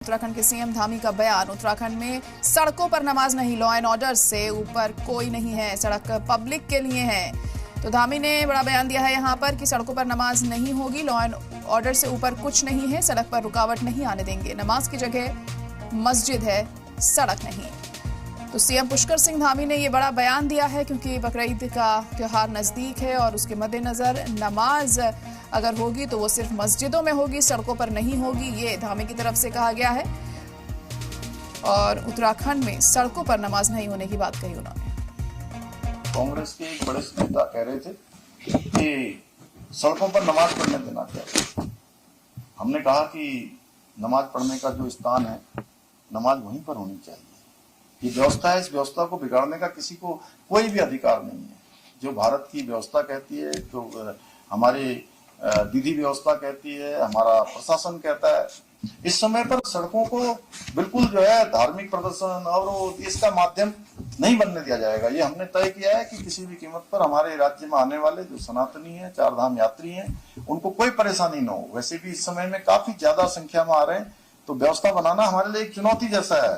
उत्तराखंड के सीएम धामी का बयान। उत्तराखंड में सड़कों पर नमाज नहीं, लॉ एंड ऑर्डर से ऊपर कोई नहीं है, सड़क पब्लिक के लिए है। तो धामी ने बड़ा बयान दिया है यहाँ पर कि सड़कों पर नमाज नहीं होगी, लॉ एंड ऑर्डर से ऊपर कुछ नहीं है, सड़क पर रुकावट नहीं आने देंगे। नमाज की जगह मस्जिद है, सड़क नहीं। तो सीएम पुष्कर सिंह धामी ने ये बड़ा बयान दिया है क्योंकि बकरीद का त्योहार नजदीक है और उसके मद्देनजर नमाज अगर होगी तो वो सिर्फ मस्जिदों में होगी, सड़कों पर नहीं होगी, ये धामी की तरफ से कहा गया है। और उत्तराखंड में सड़कों पर नमाज नहीं होने की बात कही उन्होंने। कांग्रेस के एक बड़े नेता कह रहे थे कि सड़कों पर नमाज पढ़ने देना चाहिए। हमने कहा कि नमाज पढ़ने का जो स्थान है, नमाज वहीं पर होनी चाहिए। ये व्यवस्था है, इस व्यवस्था को बिगाड़ने का किसी को कोई भी अधिकार नहीं है। जो भारत की व्यवस्था कहती है, जो हमारी विधि व्यवस्था कहती है, हमारा प्रशासन कहता है, इस समय पर सड़कों को बिल्कुल जो है धार्मिक प्रदर्शन और इसका माध्यम नहीं बनने दिया जाएगा। ये हमने तय किया है कि किसी भी कीमत पर हमारे राज्य में आने वाले जो सनातनी हैं, चार धाम यात्री हैं, उनको कोई परेशानी न हो। वैसे भी इस समय में काफी ज्यादा संख्या में आ रहे हैं, तो व्यवस्था बनाना हमारे लिए एक चुनौती जैसा है।